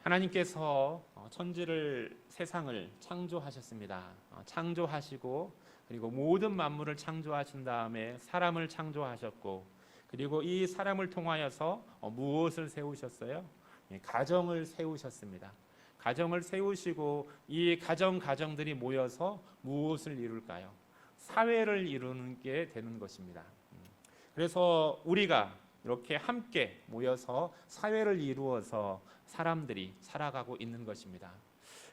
하나님께서 천지를 세상을 창조하셨습니다. 창조하시고 그리고 모든 만물을 창조하신 다음에 사람을 창조하셨고 그리고 이 사람을 통하여서 무엇을 세우셨어요? 가정을 세우셨습니다. 가정을 세우시고 이 가정들이 모여서 무엇을 이룰까요? 사회를 이루는 게 되는 것입니다. 그래서 우리가 이렇게 함께 모여서 사회를 이루어서 사람들이 살아가고 있는 것입니다.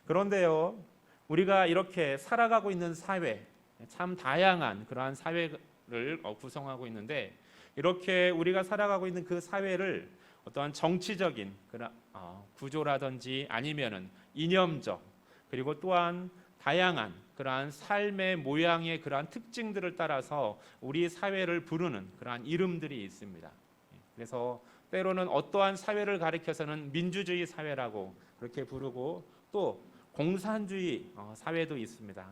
그런데요, 우리가 이렇게 살아가고 있는 사회, 참 다양한 그러한 사회를 구성하고 있는데 이렇게 우리가 살아가고 있는 그 사회를 어떠한 정치적인 그런 구조라든지 아니면은 이념적 그리고 또한 다양한 그러한 삶의 모양의 그러한 특징들을 따라서 우리 사회를 부르는 그러한 이름들이 있습니다. 그래서 때로는 어떠한 사회를 가리켜서는 민주주의 사회라고 그렇게 부르고 또 공산주의 사회도 있습니다.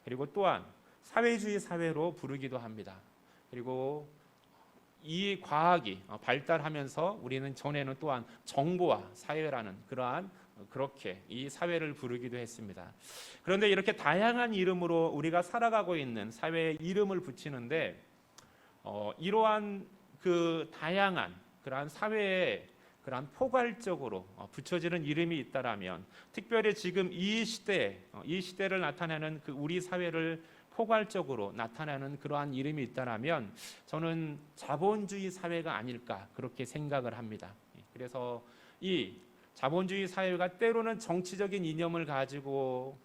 그리고 또한 사회주의 사회로 부르기도 합니다. 그리고 이 과학이 발달하면서 우리는 전에는 또한 정보화 사회라는 그러한 그렇게 이 사회를 부르기도 했습니다. 그런데 이렇게 다양한 이름으로 우리가 살아가고 있는 사회에 이름을 붙이는데 이러한 그 다양한 그러한 사회에 그러한 포괄적으로 붙여지는 이름이 있다라면 특별히 지금 이 시대를 나타내는 그 우리 사회를 포괄적으로 나타내는 그러한 이름이 있다라면 저는 자본주의 사회가 아닐까 그렇게 생각을 합니다. 그래서 이 자본주의 사회가 때로는 정치적인 이념을 가지고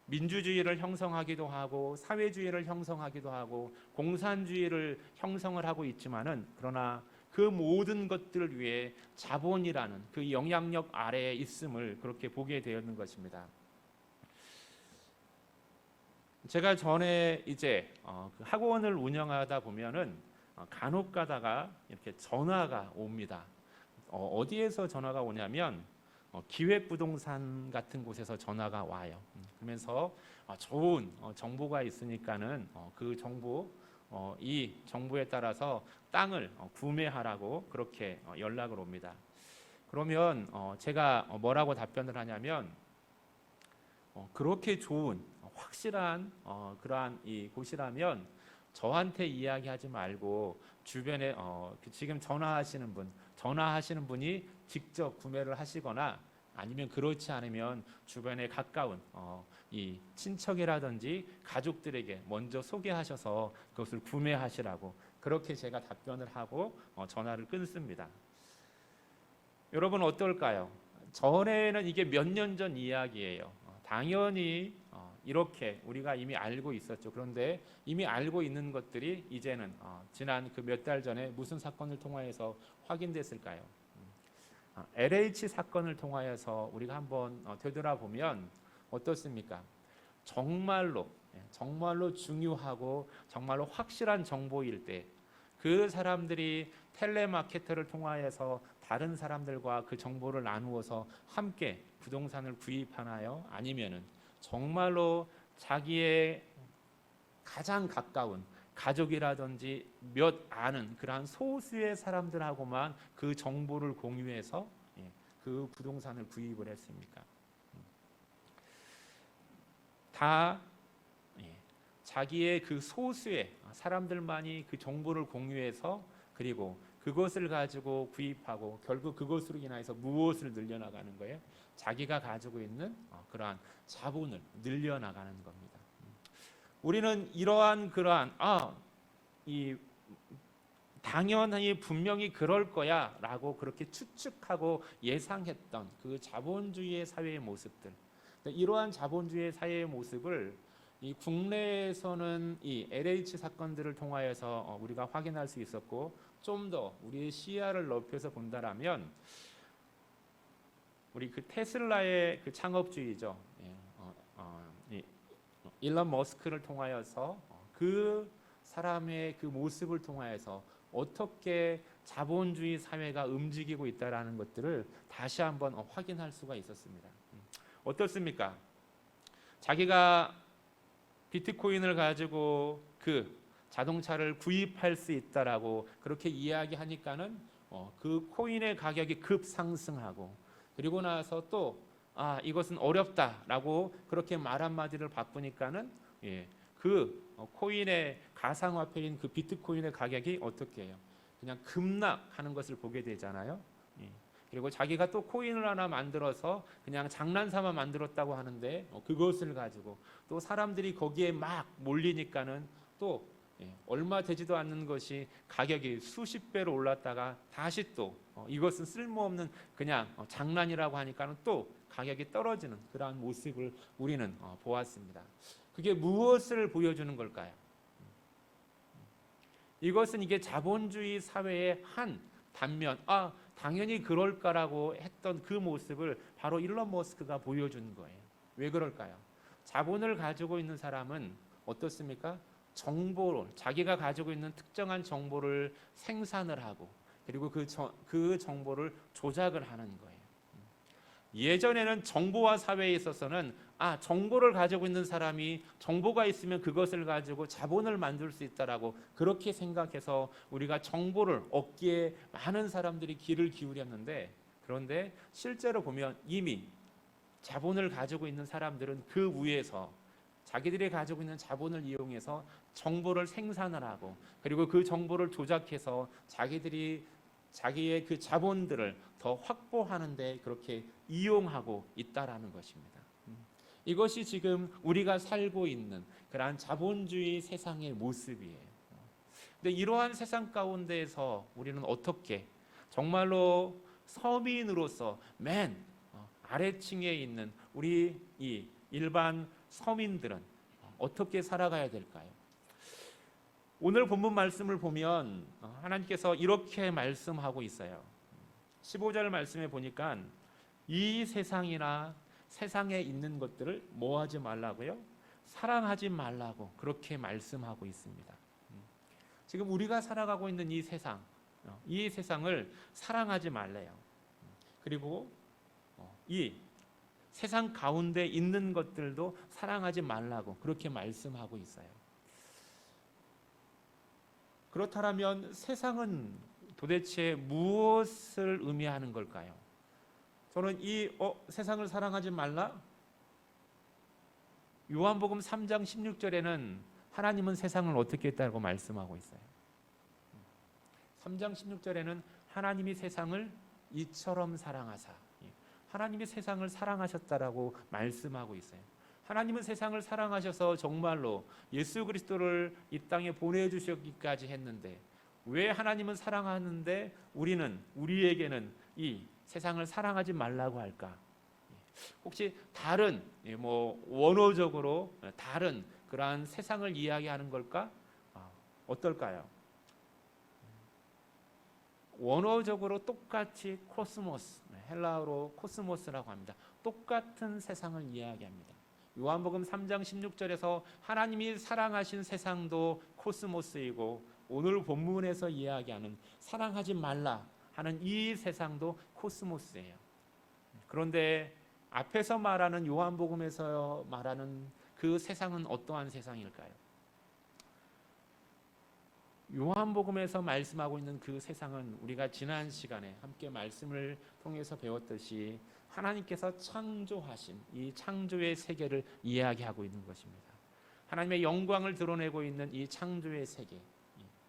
민주주의를 형성하기도 하고 사회주의를 형성하기도 하고 공산주의를 형성을 하고 있지만은 그러나 그 모든 것들을 위해 자본이라는 그 영향력 아래에 있음을 그렇게 보게 되었는 것입니다. 제가 전에 이제 그 학원을 운영하다 보면은 간혹 가다가 이렇게 전화가 옵니다. 어디에서 전화가 오냐면 기획부동산 같은 곳에서 전화가 와요. 그러면서 좋은 정보가 있으니까는 그 정보 이 정보에 따라서 땅을 구매하라고 그렇게 연락을 옵니다. 그러면 제가 뭐라고 답변을 하냐면 그렇게 좋은 확실한 그러한 이 곳이라면 저한테 이야기하지 말고 주변에 지금 전화하시는 분이 직접 구매를 하시거나 아니면 그렇지 않으면 주변에 가까운 이 친척이라든지 가족들에게 먼저 소개하셔서 그것을 구매하시라고 그렇게 제가 답변을 하고 전화를 끊습니다. 여러분 어떨까요? 전에는 이게 몇 년 전 이야기예요. 당연히 이렇게 우리가 이미 알고 있었죠. 그런데 이미 알고 있는 것들이 이제는 지난 그 몇 달 전에 무슨 사건을 통하여서 확인됐을까요? LH 사건을 통하여서 우리가 한번 되돌아보면 어떻습니까? 정말로 중요하고 정말로 확실한 정보일 때 그 사람들이 텔레마케터를 통하여서 다른 사람들과 그 정보를 나누어서 함께 부동산을 구입하나요? 아니면은 정말로 자기의 가장 가까운 가족이라든지 몇 아는 그러한 소수의 사람들하고만 그 정보를 공유해서 그 부동산을 구입을 했습니까? 다 자기의 그 소수의 사람들만이 그 정보를 공유해서 그리고 그것을 가지고 구입하고 결국 그것으로 인해서 무엇을 늘려나가는 거예요? 자기가 가지고 있는 그러한 자본을 늘려나가는 겁니다. 우리는 이러한 그러한 이 당연히 분명히 그럴 거야라고 그렇게 추측하고 예상했던 그 자본주의의 사회의 모습들, 이러한 자본주의 사회의 모습을 이 국내에서는 이 LH 사건들을 통하여서 우리가 확인할 수 있었고 좀 더 우리의 시야를 넓혀서 본다라면 우리 그 테슬라의 그 창업주의죠. 일론 머스크를 통하여서 그 사람의 그 모습을 통하여서 어떻게 자본주의 사회가 움직이고 있다라는 것들을 다시 한번 확인할 수가 있었습니다. 어떻습니까? 자기가 비트코인을 가지고 그 자동차를 구입할 수 있다라고 그렇게 이야기하니까는 그 코인의 가격이 급상승하고 그리고 나서 또 이것은 어렵다라고 그렇게 말 한마디를 바꾸니까는 그 코인의 가상화폐인 그 비트코인의 가격이 어떻게 해요? 그냥 급락하는 것을 보게 되잖아요. 그리고 자기가 또 코인을 하나 만들어서 그냥 장난삼아 만들었다고 하는데 그것을 가지고 또 사람들이 거기에 막 몰리니까는 또 얼마 되지도 않는 것이 가격이 수십 배로 올랐다가 다시 또 이것은 쓸모없는 그냥 장난이라고 하니까는 또 가격이 떨어지는 그러한 모습을 우리는 보았습니다. 그게 무엇을 보여주는 걸까요? 이것은 이게 자본주의 사회의 한 단면, 당연히 그럴까라고 했던 그 모습을 바로 일론 머스크가 보여준 거예요. 왜 그럴까요? 자본을 가지고 있는 사람은 어떻습니까? 정보를, 자기가 가지고 있는 특정한 정보를 생산을 하고 그리고 그 정보를 조작을 하는 거예요. 예전에는 정보화 사회에 있어서는 정보를 가지고 있는 사람이 정보가 있으면 그것을 가지고 자본을 만들 수 있다라고 그렇게 생각해서 우리가 정보를 얻기에 많은 사람들이 귀를 기울였는데, 그런데 실제로 보면 이미 자본을 가지고 있는 사람들은 그 위에서 자기들이 가지고 있는 자본을 이용해서 정보를 생산을 하고 그리고 그 정보를 조작해서 자기의 그 자본들을 더 확보하는 데 그렇게 이용하고 있다라는 것입니다. 이것이 지금 우리가 살고 있는 그러한 자본주의 세상의 모습이에요. 근데 이러한 세상 가운데에서 우리는 어떻게 정말로 서민으로서 맨 아래층에 있는 우리 이 일반 서민들은 어떻게 살아가야 될까요? 오늘 본문 말씀을 보면 하나님께서 이렇게 말씀하고 있어요. 15절 말씀에 보니까 이 세상이나 세상에 있는 것들을 뭐 하지 말라고요? 사랑하지 말라고 그렇게 말씀하고 있습니다. 지금 우리가 살아가고 있는 이 세상을 사랑하지 말래요. 그리고 이 세상 가운데 있는 것들도 사랑하지 말라고 그렇게 말씀하고 있어요. 그렇다면 세상은 도대체 무엇을 의미하는 걸까요? 저는 이 세상을 사랑하지 말라? 요한복음 3장 16절에는 하나님은 세상을 어떻게 했다고 말씀하고 있어요. 3장 16절에는 하나님이 세상을 이처럼 사랑하사, 하나님이 세상을 사랑하셨다라고 말씀하고 있어요. 하나님은 세상을 사랑하셔서 정말로 예수 그리스도를 이 땅에 보내주셨기까지 했는데, 왜 하나님은 사랑하는데 우리에게는 이 세상을 사랑하지 말라고 할까? 혹시 다른 원어적으로 다른 그러한 세상을 이야기하는 걸까? 어떨까요? 원어적으로 똑같이 코스모스, 헬라어로 코스모스라고 합니다. 똑같은 세상을 이야기합니다. 요한복음 3장 16절에서 하나님이 사랑하신 세상도 코스모스이고, 오늘 본문에서 이야기하는 사랑하지 말라 하는 이 세상도 코스모스예요. 그런데 앞에서 말하는 요한복음에서 말하는 그 세상은 어떠한 세상일까요? 요한복음에서 말씀하고 있는 그 세상은 우리가 지난 시간에 함께 말씀을 통해서 배웠듯이 하나님께서 창조하신 이 창조의 세계를 이야기하고 있는 것입니다. 하나님의 영광을 드러내고 있는 이 창조의 세계,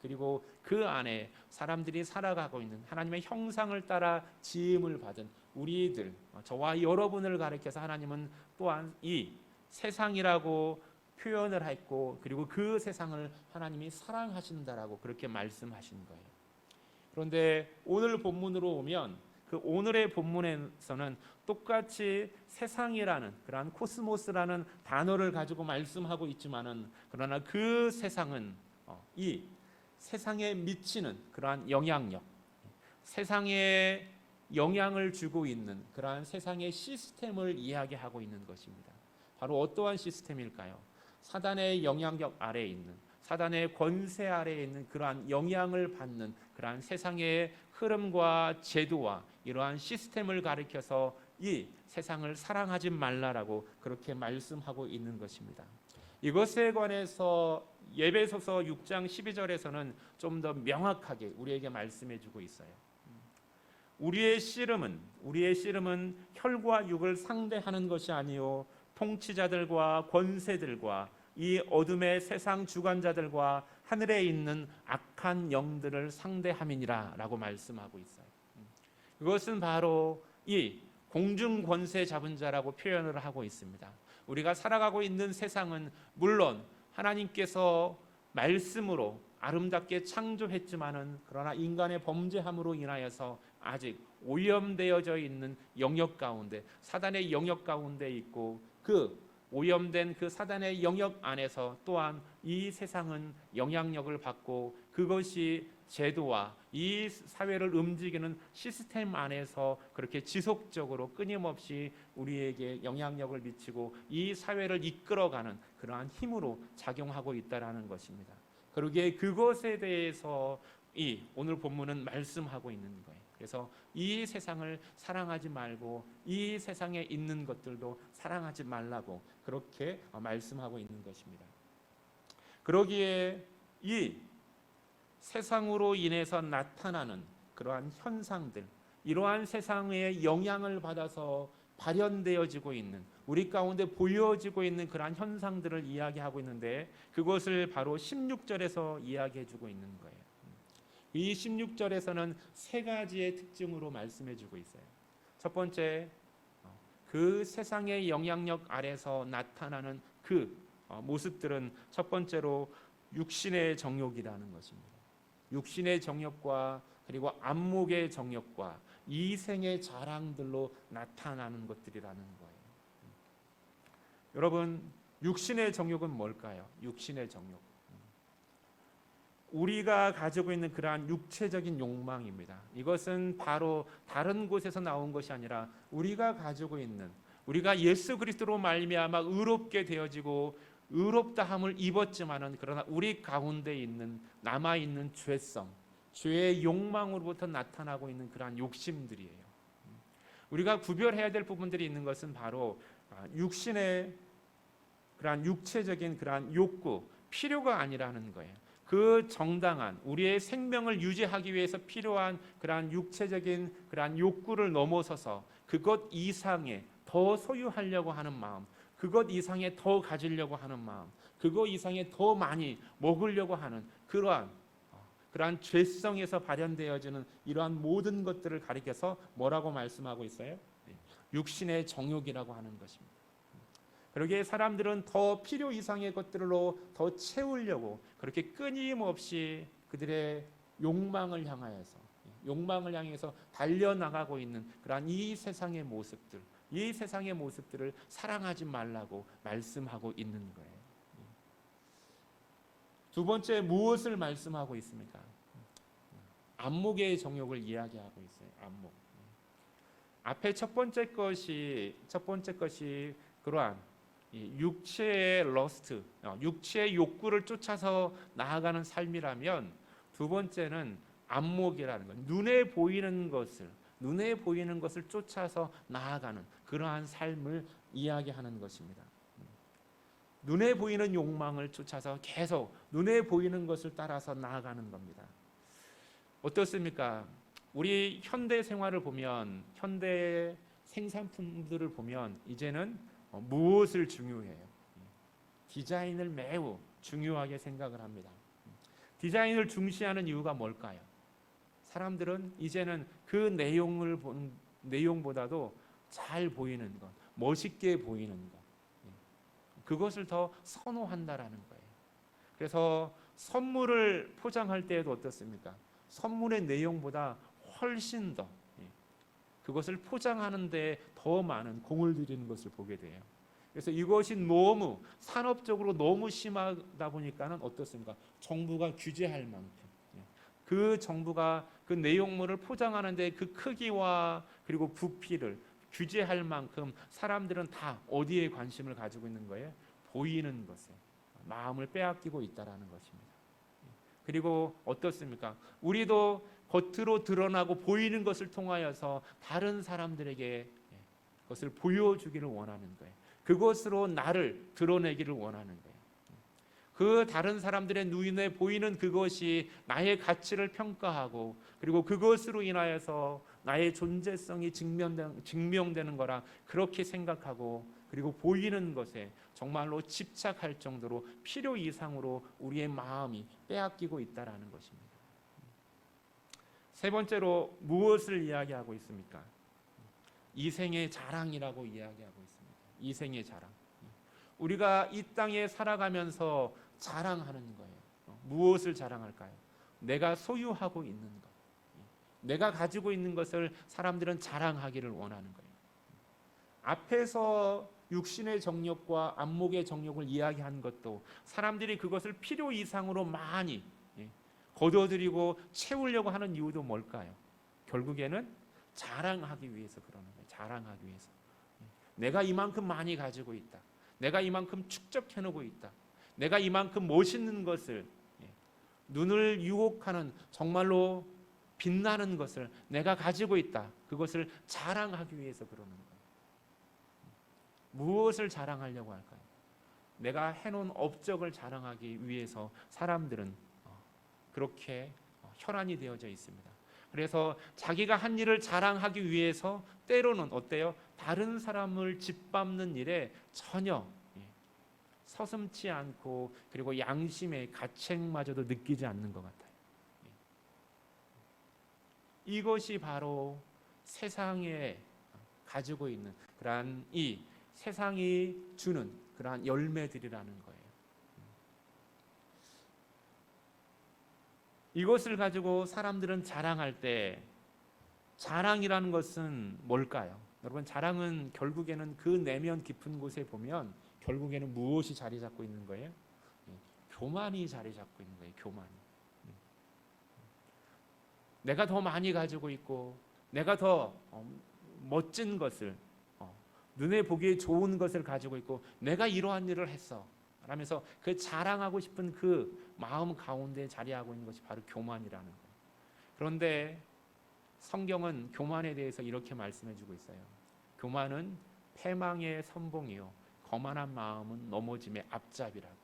그리고 그 안에 사람들이 살아가고 있는 하나님의 형상을 따라 지음을 받은 우리들, 저와 여러분을 가리켜서 하나님은 또한 이 세상이라고 표현을 했고, 그리고 그 세상을 하나님이 사랑하신다라고 그렇게 말씀하신 거예요. 그런데 오늘 본문으로 오면 그 오늘의 본문에서는 똑같이 세상이라는 그러한 코스모스라는 단어를 가지고 말씀하고 있지만은, 그러나 그 세상은 이 세상에 미치는 그러한 영향력, 세상에 영향을 주고 있는 그러한 세상의 시스템을 이야기하고 있는 것입니다. 바로 어떠한 시스템일까요? 사단의 영향력 아래에 있는, 사단의 권세 아래에 있는 그러한 영향을 받는 그러한 세상의 흐름과 제도와 이러한 시스템을 가리켜서 이 세상을 사랑하지 말라라고 그렇게 말씀하고 있는 것입니다. 이것에 관해서 에베소서 6장 12절에서는 좀 더 명확하게 우리에게 말씀해 주고 있어요. 우리의 씨름은 혈과 육을 상대하는 것이 아니요 통치자들과 권세들과 이 어둠의 세상 주관자들과 하늘에 있는 악한 영들을 상대함이니라 라고 말씀하고 있어요. 그것은 바로 이 공중 권세 잡은 자라고 표현을 하고 있습니다. 우리가 살아가고 있는 세상은 물론 하나님께서 말씀으로 아름답게 창조했지만은 그러나 인간의 범죄함으로 인하여서 아직 오염되어져 있는 영역 가운데, 사단의 영역 가운데 있고, 그 오염된 그 사단의 영역 안에서 또한 이 세상은 영향력을 받고, 그것이 제도와 이 사회를 움직이는 시스템 안에서 그렇게 지속적으로 끊임없이 우리에게 영향력을 미치고 이 사회를 이끌어가는 그러한 힘으로 작용하고 있다라는 것입니다. 그러기에 그것에 대해서 이 오늘 본문은 말씀하고 있는 거예요. 그래서 이 세상을 사랑하지 말고 이 세상에 있는 것들도 사랑하지 말라고 그렇게 말씀하고 있는 것입니다. 그러기에 이 세상으로 인해서 나타나는 그러한 현상들, 이러한 세상의 영향을 받아서 발현되어지고 있는, 우리 가운데 보여지고 있는 그러한 현상들을 이야기하고 있는데, 그것을 바로 16절에서 이야기해주고 있는 거예요. 이 16절에서는 세 가지의 특징으로 말씀해주고 있어요. 첫 번째, 그 세상의 영향력 아래서 나타나는 그 모습들은 첫 번째로 육신의 정욕이라는 것입니다. 육신의 정욕과 그리고 안목의 정욕과 이생의 자랑들로 나타나는 것들이라는 거예요. 여러분, 육신의 정욕은 뭘까요? 육신의 정욕, 우리가 가지고 있는 그러한 육체적인 욕망입니다. 이것은 바로 다른 곳에서 나온 것이 아니라 우리가 가지고 있는, 우리가 예수 그리스도로 말미암아 의롭게 되어지고 의롭다함을 입었지만은 그러나 우리 가운데 있는 남아 있는 죄성, 죄의 욕망으로부터 나타나고 있는 그러한 욕심들이에요. 우리가 구별해야 될 부분들이 있는 것은 바로 육신의 그러한 육체적인 그러한 욕구, 필요가 아니라는 거예요. 그 정당한 우리의 생명을 유지하기 위해서 필요한 그러한 육체적인 그러한 욕구를 넘어서서 그것 이상의 더 소유하려고 하는 마음, 그것 이상의 더 가지려고 하는 마음, 그것 이상의 더 많이 먹으려고 하는 그러한 죄성에서 발현되어지는 이러한 모든 것들을 가리켜서 뭐라고 말씀하고 있어요? 육신의 정욕이라고 하는 것입니다. 그러기에 사람들은 더 필요 이상의 것들로 더 채우려고 그렇게 끊임없이 그들의 욕망을 향해서 달려나가고 있는 그러한 이 세상의 모습들, 이 세상의 모습들을 사랑하지 말라고 말씀하고 있는 거예요. 두 번째, 무엇을 말씀하고 있습니까? 안목의 정욕을 이야기하고 있어요. 안목. 앞에 첫 번째 것이 그러한 육체의 러스트, 육체의 욕구를 쫓아서 나아가는 삶이라면, 두 번째는 안목이라는 것, 눈에 보이는 것을 쫓아서 나아가는 그러한 삶을 이야기하는 것입니다. 눈에 보이는 욕망을 쫓아서 계속 눈에 보이는 것을 따라서 나아가는 겁니다. 어떻습니까? 우리 현대 생활을 보면, 현대 생산품들을 보면 이제는 무엇을 중요해요? 디자인을 매우 중요하게 생각을 합니다. 디자인을 중시하는 이유가 뭘까요? 사람들은 이제는 그 내용보다도 잘 보이는 것, 멋있게 보이는 것, 그것을 더 선호한다라는 거예요. 그래서 선물을 포장할 때에도 어떻습니까? 선물의 내용보다 훨씬 더 그것을 포장하는 데 더 많은 공을 들이는 것을 보게 돼요. 그래서 이것이 너무 산업적으로 너무 심하다 보니까는 어떻습니까? 정부가 규제할 만큼, 그 정부가 그 내용물을 포장하는데 그 크기와 그리고 부피를 규제할 만큼 사람들은 다 어디에 관심을 가지고 있는 거예요? 보이는 것에 마음을 빼앗기고 있다라는 것입니다. 그리고 어떻습니까? 우리도 겉으로 드러나고 보이는 것을 통하여서 다른 사람들에게 그것을 보여주기를 원하는 거예요. 그것으로 나를 드러내기를 원하는 거예요. 그 다른 사람들의 눈에 보이는 그것이 나의 가치를 평가하고, 그리고 그것으로 인하여서 나의 존재성이 증명되는 거라 그렇게 생각하고, 그리고 보이는 것에 정말로 집착할 정도로 필요 이상으로 우리의 마음이 빼앗기고 있다라는 것입니다. 세 번째로 무엇을 이야기하고 있습니까? 이생의 자랑이라고 이야기하고 있습니다. 이생의 자랑. 우리가 이 땅에 살아가면서 자랑하는 거예요. 무엇을 자랑할까요? 내가 소유하고 있는 것, 내가 가지고 있는 것을 사람들은 자랑하기를 원하는 거예요. 앞에서 육신의 정욕과 안목의 정욕을 이야기한 것도 사람들이 그것을 필요 이상으로 많이 거둬들이고 채우려고 하는 이유도 뭘까요? 결국에는 자랑하기 위해서 그러는 거예요. 자랑하기 위해서. 내가 이만큼 많이 가지고 있다. 내가 이만큼 축적해놓고 있다. 내가 이만큼 멋있는 것을, 눈을 유혹하는 정말로 빛나는 것을 내가 가지고 있다. 그것을 자랑하기 위해서 그러는 거예요. 무엇을 자랑하려고 할까요? 내가 해놓은 업적을 자랑하기 위해서 사람들은 그렇게 혈안이 되어져 있습니다. 그래서 자기가 한 일을 자랑하기 위해서 때로는 어때요? 다른 사람을 짓밟는 일에 전혀 서슴지 않고, 그리고 양심의 가책마저도 느끼지 않는 것 같아요. 이것이 바로 세상에 가지고 있는 그러한 이 세상이 주는 그러한 열매들이라는 거예요. 이것을 가지고 사람들은 자랑할 때, 자랑이라는 것은 뭘까요? 여러분, 자랑은 결국에는 그 내면 깊은 곳에 보면 결국에는 무엇이 자리 잡고 있는 거예요? 교만이 자리 잡고 있는 거예요. 교만이. 내가 더 많이 가지고 있고, 내가 더 멋진 것을, 눈에 보기에 좋은 것을 가지고 있고, 내가 이러한 일을 했어 라면서 그 자랑하고 싶은 그 마음 가운데 자리하고 있는 것이 바로 교만이라는 거예요. 그런데 성경은 교만에 대해서 이렇게 말씀해주고 있어요. 교만은 패망의 선봉이요, 거만한 마음은 넘어짐의 앞잡이라고.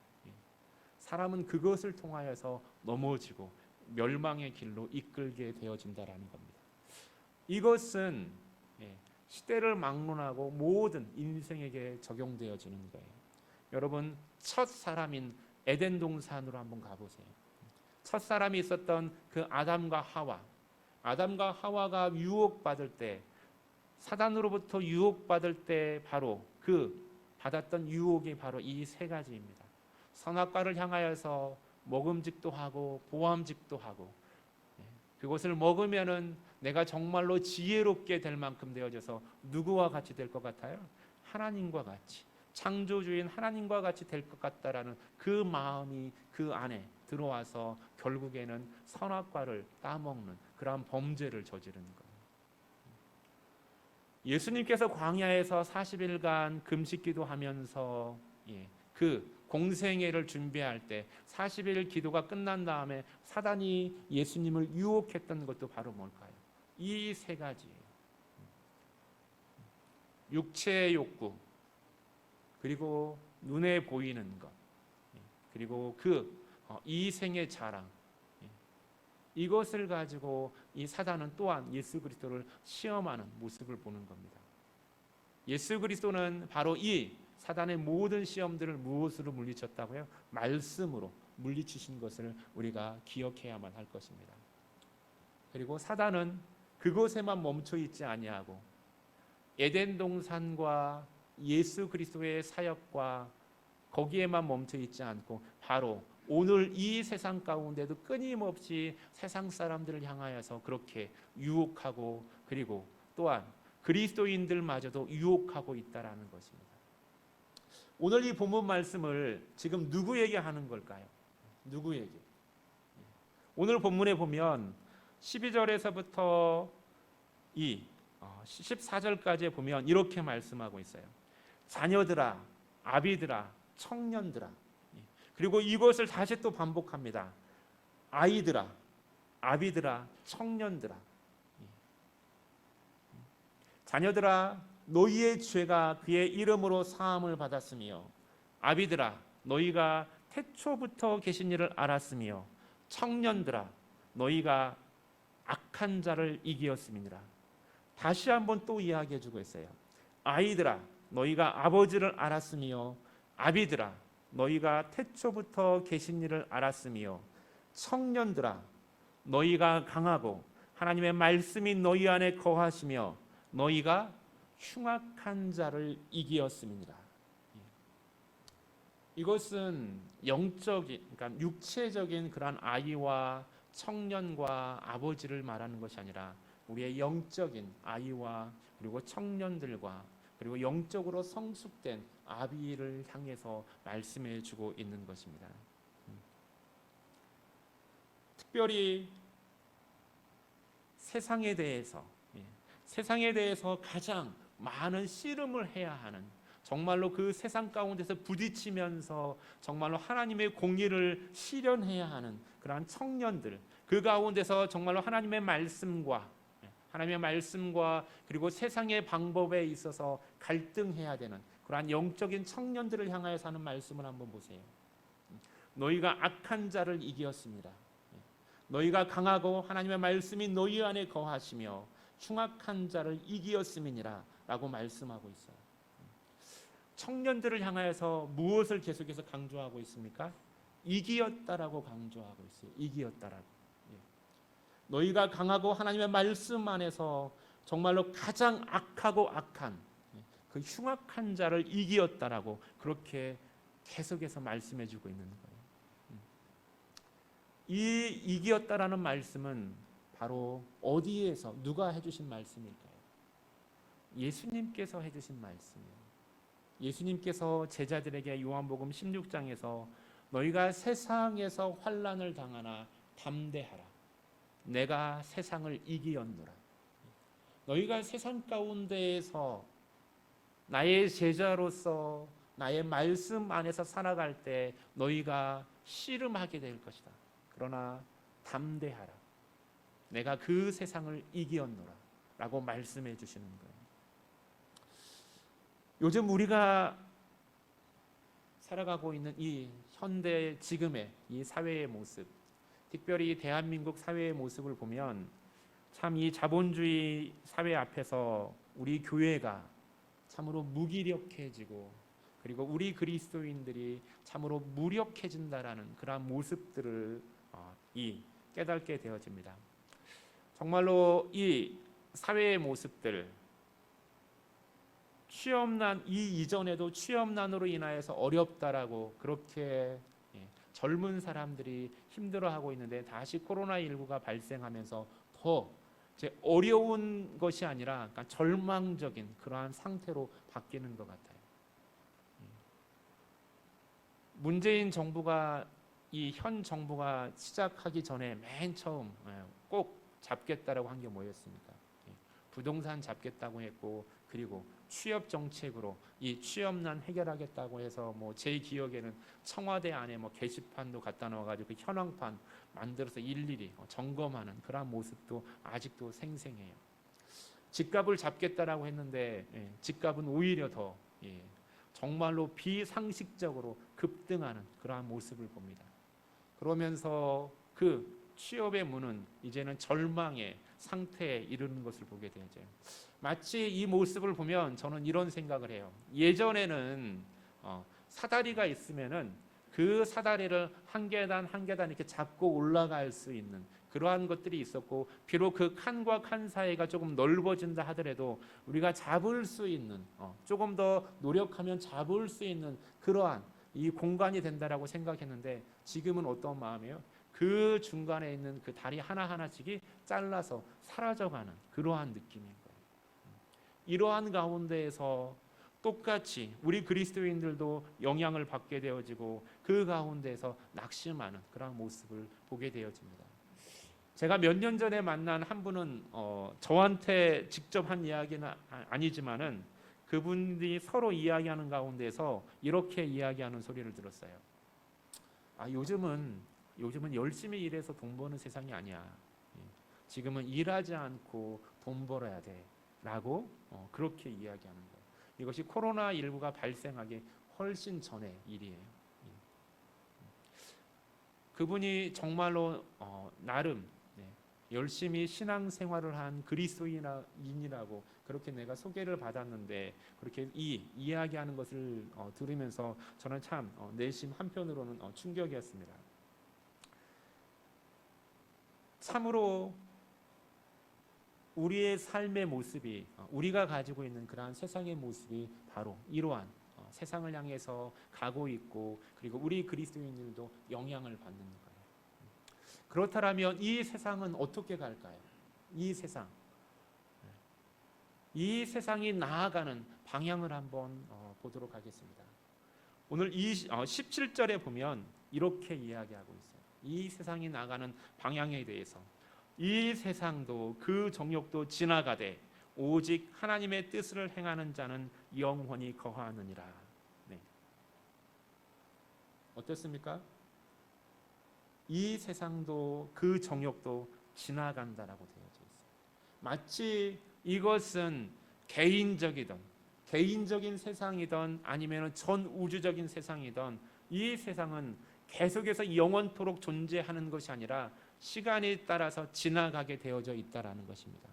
사람은 그것을 통하여서 넘어지고 멸망의 길로 이끌게 되어진다라는 겁니다. 이것은 시대를 막론하고 모든 인생에게 적용되어지는 거예요. 여러분, 첫 사람인 에덴 동산으로 한번 가보세요. 첫 사람이 있었던 그 아담과 하와가 유혹받을 때, 사단으로부터 유혹받을 때 바로 그 받았던 유혹이 바로 이 세 가지입니다. 선악과를 향하여서 먹음직도 하고 보암직도 하고, 그것을 먹으면은 내가 정말로 지혜롭게 될 만큼 되어져서 누구와 같이 될 것 같아요? 하나님과 같이, 창조주인 하나님과 같이 될 것 같다라는 그 마음이 그 안에 들어와서 결국에는 선악과를 따먹는 그러한 범죄를 저지르는 거예요. 예수님께서 광야에서 40일간 금식 기도하면서 그 공생애를 준비할 때 40일 기도가 끝난 다음에 사단이 예수님을 유혹했던 것도 바로 뭘까요? 이 세 가지예요. 육체의 욕구, 그리고 눈에 보이는 것, 그리고 그 이생의 자랑, 이것을 가지고 이 사단은 또한 예수 그리스도를 시험하는 모습을 보는 겁니다. 예수 그리스도는 바로 이 사단의 모든 시험들을 무엇으로 물리쳤다고요? 말씀으로 물리치신 것을 우리가 기억해야만 할 것입니다. 그리고 사단은 그것에만 멈춰 있지 아니하고 에덴 동산과 예수 그리스도의 사역과 거기에만 멈춰 있지 않고 바로 오늘 이 세상 가운데도 끊임없이 세상 사람들을 향하여서 그렇게 유혹하고, 그리고 또한 그리스도인들마저도 유혹하고 있다라는 것입니다. 오늘 이 본문 말씀을 지금 누구에게 하는 걸까요? 누구에게? 오늘 본문에 보면 12절에서부터 이 14절까지 보면 이렇게 말씀하고 있어요. 자녀들아, 아비들아, 청년들아. 그리고 이것을 다시 또 반복합니다. 아이들아, 아비들아, 청년들아. 자녀들아, 너희의 죄가 그의 이름으로 사함을 받았으며, 아비들아, 너희가 태초부터 계신 일을 알았으며, 청년들아, 너희가 악한 자를 이기었음이니라. 다시 한번 또 이야기해주고 있어요. 아이들아, 너희가 아버지를 알았으며, 아비들아, 너희가 태초부터 계신 일을 알았으며, 청년들아, 너희가 강하고 하나님의 말씀이 너희 안에 거하시며 너희가 흉악한 자를 이기었음이니라. 이것은 영적인, 그러니까 육체적인 그런 아이와 청년과 아버지를 말하는 것이 아니라 우리의 영적인 아이와 그리고 청년들과 그리고 영적으로 성숙된 아비를 향해서 말씀해 주고 있는 것입니다. 특별히 세상에 대해서 가장 많은 씨름을 해야 하는, 정말로 그 세상 가운데서 부딪히면서 정말로 하나님의 공의를 실현해야 하는 그러한 청년들, 그 가운데서 정말로 하나님의 말씀과 그리고 세상의 방법에 있어서 갈등해야 되는 그러한 영적인 청년들을 향하여서 하는 말씀을 한번 보세요. 너희가 악한 자를 이기었습니다. 너희가 강하고 하나님의 말씀이 너희 안에 거하시며 흉악한 자를 이기었음이니라 라고 말씀하고 있어요. 청년들을 향하여서 무엇을 계속해서 강조하고 있습니까? 이기었다라고 강조하고 있어요. 이기었다라고. 너희가 강하고 하나님의 말씀 안에서 정말로 가장 악하고 악한 그 흉악한 자를 이기었다라고 그렇게 계속해서 말씀해 주고 있는 거예요. 이 이기었다라는 말씀은 바로 어디에서 누가 해주신 말씀일까요? 예수님께서 해주신 말씀이에요. 예수님께서 제자들에게 요한복음 16장에서 너희가 세상에서 환난을 당하나 담대하라. 내가 세상을 이기었노라. 너희가 세상 가운데에서 나의 제자로서 나의 말씀 안에서 살아갈 때 너희가 씨름하게 될 것이다. 그러나 담대하라. 내가 그 세상을 이기었노라 라고 말씀해 주시는 거예요. 요즘 우리가 살아가고 있는 이 현대 지금의 이 사회의 모습, 특별히 대한민국 사회의 모습을 보면 참 이 자본주의 사회 앞에서 우리 교회가 참으로 무기력해지고 그리고 우리 그리스도인들이 참으로 무력해진다라는 그러한 모습들을 깨닫게 되어집니다. 정말로 이 사회의 모습들, 취업난 이전에도 취업난으로 인하여서 어렵다라고 그렇게 젊은 사람들이 힘들어하고 있는데 다시 코로나19가 발생하면서 더 어려운 것이 아니라 그러니까 절망적인 그러한 상태로 바뀌는 것 같아요. 문재인 정부가 이 현 정부가 시작하기 전에 맨 처음 꼭 잡겠다라고 한 게 뭐였습니까? 부동산 잡겠다고 했고 그리고 취업 정책으로 이 취업난 해결하겠다고 해서 뭐 제 기억에는 청와대 안에 뭐 게시판도 갖다 놓아가지고 그 현황판 만들어서 일일이 점검하는 그런 모습도 아직도 생생해요. 집값을 잡겠다라고 했는데 집값은 오히려 더 정말로 비상식적으로 급등하는 그러한 모습을 봅니다. 그러면서 그 취업의 문은 이제는 절망의 상태에 이르는 것을 보게 되죠. 마치 이 모습을 보면 저는 이런 생각을 해요. 예전에는 사다리가 있으면은 그 사다리를 한 계단 한 계단 이렇게 잡고 올라갈 수 있는 그러한 것들이 있었고, 비록 그 칸과 칸 사이가 조금 넓어진다 하더라도 우리가 잡을 수 있는 조금 더 노력하면 잡을 수 있는 그러한 이 공간이 된다라고 생각했는데 지금은 어떤 마음이에요? 그 중간에 있는 그 다리 하나하나씩이 잘라서 사라져가는 그러한 느낌인 거예요. 이러한 가운데에서 똑같이 우리 그리스도인들도 영향을 받게 되어지고 그 가운데에서 낙심하는 그런 모습을 보게 되어집니다. 제가 몇 년 전에 만난 한 분은 저한테 직접 한 이야기는 아니지만은 그분들이 서로 이야기하는 가운데서 이렇게 이야기하는 소리를 들었어요. 요즘은 열심히 일해서 돈 버는 세상이 아니야. 지금은 일하지 않고 돈 벌어야 돼 라고 그렇게 이야기하는 거예요. 이것이 코로나19가 발생하기 훨씬 전의 일이에요. 그분이 정말로 나름 열심히 신앙생활을 한 그리스도인이라고 그렇게 내가 소개를 받았는데 그렇게 이야기하는 것을 들으면서 저는 참 내심 한편으로는 충격이었습니다. 참으로 우리의 삶의 모습이 우리가 가지고 있는 그러한 세상의 모습이 바로 이러한 세상을 향해서 가고 있고 그리고 우리 그리스도인들도 영향을 받는 거예요. 그렇다면 이 세상은 어떻게 갈까요? 이 세상이 나아가는 방향을 한번 보도록 하겠습니다. 오늘 17절에 보면 이렇게 이야기하고 있어요. 이 세상이 나가는 방향에 대해서 이 세상도 그 정욕도 지나가되 오직 하나님의 뜻을 행하는 자는 영원히 거하느니라. 네. 어떻습니까? 이 세상도 그 정욕도 지나간다라고 되어져 있어요. 마치 이것은 개인적인 세상이든 아니면 전 우주적인 세상이든 이 세상은 계속해서 영원토록 존재하는 것이 아니라 시간에 따라서 지나가게 되어져 있다라는 것입니다.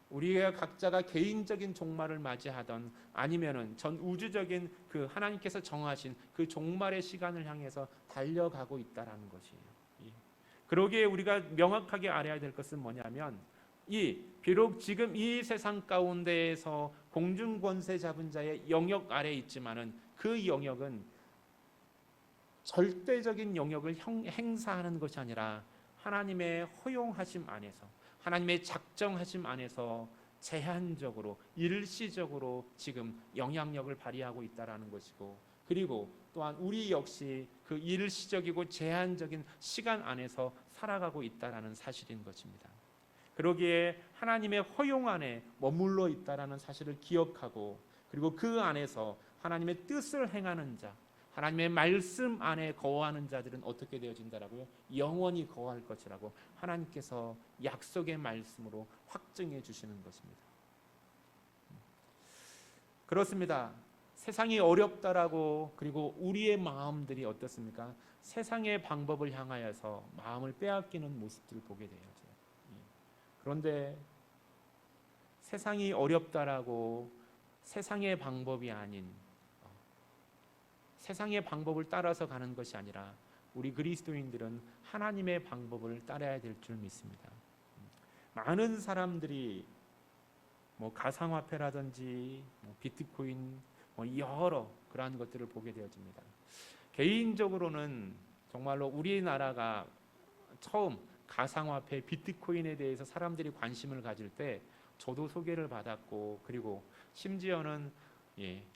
우리가 각자가 개인적인 종말을 맞이하던 아니면은 전 우주적인 그 하나님께서 정하신 그 종말의 시간을 향해서 달려가고 있다라는 것이에요. 그러기에 우리가 명확하게 알아야 될 것은 뭐냐면 비록 지금 이 세상 가운데에서 공중 권세 잡은 자의 영역 아래에 있지만은 그 영역은 절대적인 영역을 행사하는 것이 아니라 하나님의 허용하심 안에서 하나님의 작정하심 안에서 제한적으로 일시적으로 지금 영향력을 발휘하고 있다라는 것이고 그리고 또한 우리 역시 그 일시적이고 제한적인 시간 안에서 살아가고 있다라는 사실인 것입니다. 그러기에 하나님의 허용 안에 머물러 있다라는 사실을 기억하고 그리고 그 안에서 하나님의 뜻을 행하는 자 하나님의 말씀 안에 거하는 자들은 어떻게 되어진다라고요? 영원히 거할 것이라고 하나님께서 약속의 말씀으로 확증해 주시는 것입니다. 그렇습니다. 세상이 어렵다라고 그리고 우리의 마음들이 어떻습니까? 세상의 방법을 향하여서 마음을 빼앗기는 모습들을 보게 되어져요. 그런데 세상이 어렵다라고 세상의 방법이 아닌 세상의 방법을 따라서 가는 것이 아니라 우리 그리스도인들은 하나님의 방법을 따라야 될 줄 믿습니다. 많은 사람들이 가상화폐라든지 비트코인 여러 그러한 것들을 보게 되어집니다. 개인적으로는 정말로 우리나라가 처음 가상화폐 비트코인에 대해서 사람들이 관심을 가질 때 저도 소개를 받았고 그리고 심지어는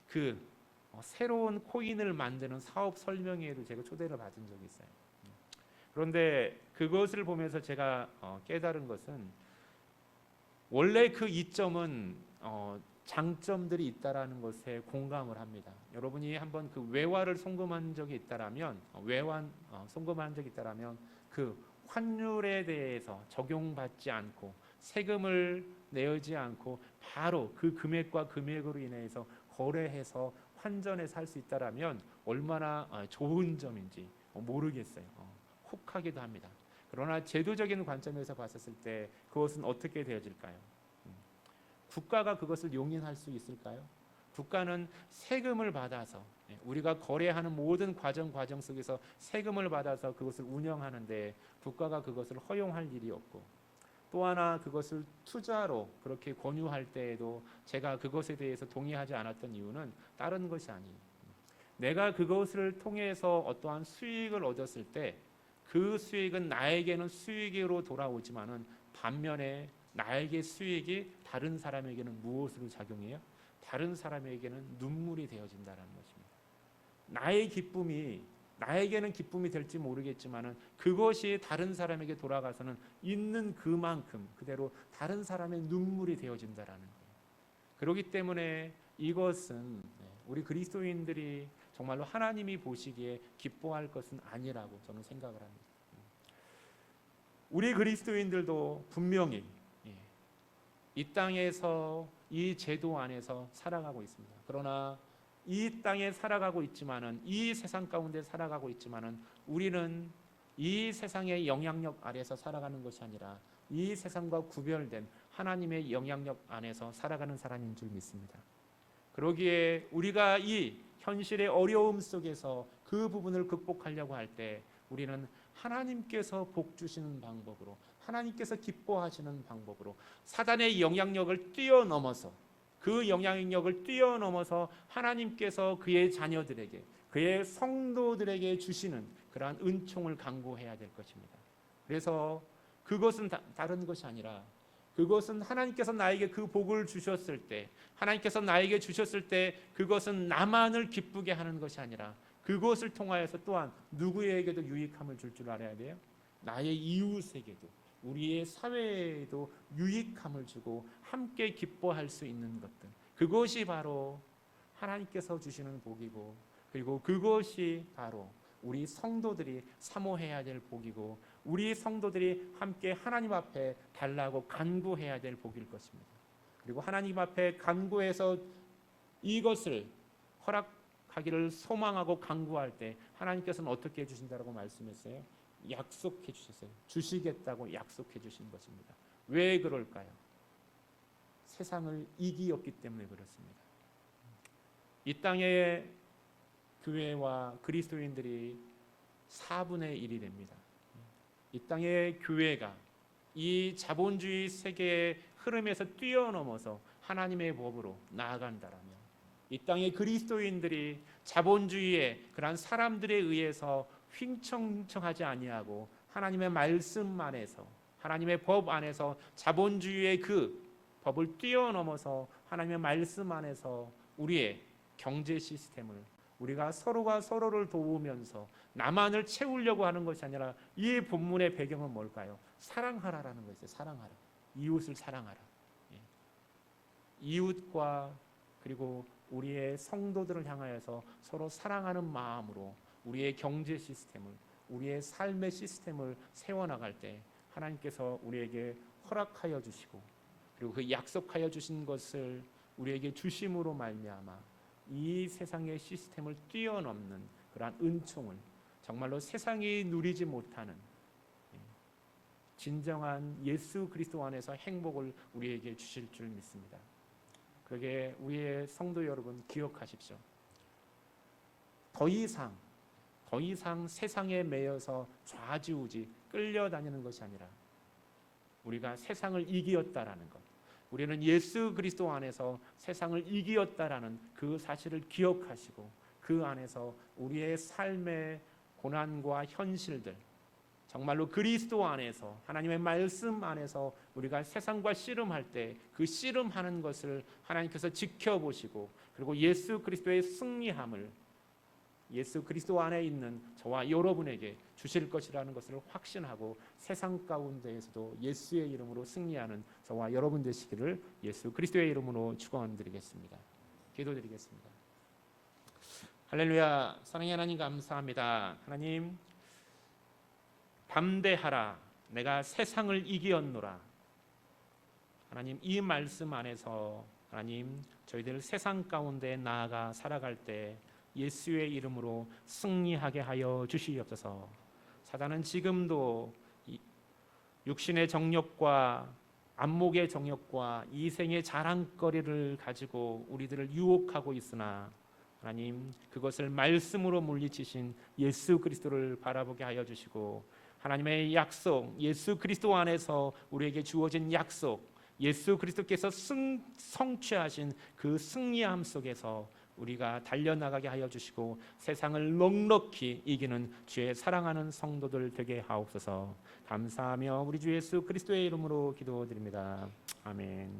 그 새로운 코인을 만드는 사업 설명회에도 제가 초대를 받은 적이 있어요. 그런데 그것을 보면서 제가 깨달은 것은 원래 그 이점은 장점들이 있다라는 것에 공감을 합니다. 여러분이 한번 그 외화를 송금한 적이 있다라면 송금한 적이 있다라면 그 환율에 대해서 적용받지 않고 세금을 내지 않고 바로 그 금액과 금액으로 인해서 거래해서 환전해서 할 수 있다라면 얼마나 좋은 점인지 모르겠어요. 혹하기도 합니다. 그러나 제도적인 관점에서 봤을 때 그것은 어떻게 되어질까요? 국가가 그것을 용인할 수 있을까요? 국가는 세금을 받아서 우리가 거래하는 모든 과정 속에서 세금을 받아서 그것을 운영하는데 국가가 그것을 허용할 일이 없고 또 하나 그것을 투자로 그렇게 권유할 때에도 제가 그것에 대해서 동의하지 않았던 이유는 다른 것이 아니에요. 내가 그것을 통해서 어떠한 수익을 얻었을 때 그 수익은 나에게는 수익으로 돌아오지만은 반면에 나에게 수익이 다른 사람에게는 무엇으로 작용해요? 다른 사람에게는 눈물이 되어진다는 것입니다. 나에게는 기쁨이 될지 모르겠지만은 그것이 다른 사람에게 돌아가서는 있는 그만큼 그대로 다른 사람의 눈물이 되어진다라는 거예요. 그렇기 때문에 이것은 우리 그리스도인들이 정말로 하나님이 보시기에 기뻐할 것은 아니라고 저는 생각을 합니다. 우리 그리스도인들도 분명히 이 땅에서 이 제도 안에서 살아가고 있습니다. 그러나 이 땅에 살아가고 있지만은 이 세상 가운데 살아가고 있지만은 우리는 이 세상의 영향력 아래서 살아가는 것이 아니라 이 세상과 구별된 하나님의 영향력 안에서 살아가는 사람인 줄 믿습니다. 그러기에 우리가 이 현실의 어려움 속에서 그 부분을 극복하려고 할 때 우리는 하나님께서 복 주시는 방법으로, 하나님께서 기뻐하시는 방법으로 사단의 영향력을 뛰어넘어서, 그 영향력을 뛰어넘어서 하나님께서 그의 자녀들에게, 그의 성도들에게 주시는 그러한 은총을 강구해야 될 것입니다. 그래서 그것은 다른 것이 아니라, 그것은 하나님께서 나에게 그 복을 주셨을 때, 하나님께서 나에게 주셨을 때 그것은 나만을 기쁘게 하는 것이 아니라 그것을 통하여서 또한 누구에게도 유익함을 줄 줄 알아야 돼요. 나의 이웃에게도, 우리의 사회에도 유익함을 주고 함께 기뻐할 수 있는 것들, 그것이 바로 하나님께서 주시는 복이고, 그리고 그것이 바로 우리 성도들이 사모해야 될 복이고, 우리 성도들이 함께 하나님 앞에 달라고 간구해야 될 복일 것입니다. 그리고 하나님 앞에 간구해서 이것을 허락하기를 소망하고 간구할 때 하나님께서는 어떻게 해주신다고 말씀했어요? 약속해 주셨어요. 주시겠다고 약속해 주신 것입니다. 왜 그럴까요? 세상을 이기었기 때문에 그렇습니다. 이 땅의 교회와 그리스도인들이 4분의 1이 됩니다. 이 땅의 교회가 이 자본주의 세계의 흐름에서 뛰어넘어서 하나님의 법으로 나아간다라면, 이 땅의 그리스도인들이 자본주의의 그러한 사람들에 의해서 휘청휘청하지 아니하고 하나님의 말씀 안에서, 하나님의 법 안에서, 자본주의의 그 법을 뛰어넘어서 하나님의 말씀 안에서 우리의 경제 시스템을, 우리가 서로가 서로를 도우면서 나만을 채우려고 하는 것이 아니라, 이 본문의 배경은 뭘까요? 사랑하라라는 것이에요. 사랑하라. 이웃을 사랑하라. 이웃과 그리고 우리의 성도들을 향하여서 서로 사랑하는 마음으로 우리의 경제 시스템을, 우리의 삶의 시스템을 세워나갈 때 하나님께서 우리에게 허락하여 주시고, 그리고 그 약속하여 주신 것을 우리에게 주심으로 말미암아 이 세상의 시스템을 뛰어넘는 그러한 은총을, 정말로 세상이 누리지 못하는 진정한 예수 그리스도 안에서 행복을 우리에게 주실 줄 믿습니다. 그러게 우리의 성도 여러분, 기억하십시오. 더 이상 세상에 매여서 좌지우지 끌려다니는 것이 아니라 우리가 세상을 이기었다라는 것, 우리는 예수 그리스도 안에서 세상을 이기었다라는 그 사실을 기억하시고, 그 안에서 우리의 삶의 고난과 현실들, 정말로 그리스도 안에서, 하나님의 말씀 안에서 우리가 세상과 씨름할 때 그 씨름하는 것을 하나님께서 지켜보시고, 그리고 예수 그리스도의 승리함을 예수 그리스도 안에 있는 저와 여러분에게 주실 것이라는 것을 확신하고, 세상 가운데에서도 예수의 이름으로 승리하는 저와 여러분 되시기를 예수 그리스도의 이름으로 축원드리겠습니다. 기도드리겠습니다. 할렐루야. 사랑의 하나님, 감사합니다. 하나님, 담대하라, 내가 세상을 이기었노라. 하나님, 이 말씀 안에서 하나님, 저희들 세상 가운데 나아가 살아갈 때 예수의 이름으로 승리하게 하여 주시옵소서. 사단은 지금도 육신의 정욕과 안목의 정욕과 이생의 자랑거리를 가지고 우리들을 유혹하고 있으나, 하나님, 그것을 말씀으로 물리치신 예수 그리스도를 바라보게 하여 주시고, 하나님의 약속, 예수 그리스도 안에서 우리에게 주어진 약속, 예수 그리스도께서 성취하신 그 승리함 속에서 우리가 달려나가게 하여 주시고, 세상을 넉넉히 이기는 주의 사랑하는 성도들 되게 하옵소서. 감사하며 우리 주 예수 그리스도의 이름으로 기도드립니다. 아멘.